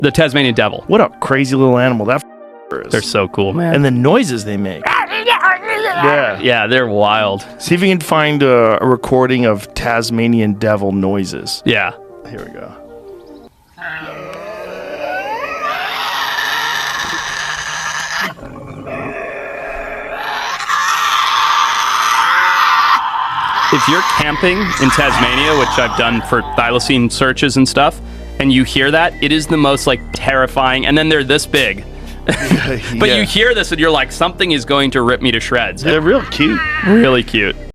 The Tasmanian Devil. What a crazy little animal that is. They're so cool, man. And the noises they make. Yeah. Yeah, they're wild. See if you can find a recording of Tasmanian Devil noises. Yeah. Here we go. If you're camping in Tasmania, which I've done for thylacine searches and stuff, and you hear that, it is the most like terrifying. And then they're this big. But you hear this and you're like, something is going to rip me to shreds. They're real cute. Really cute.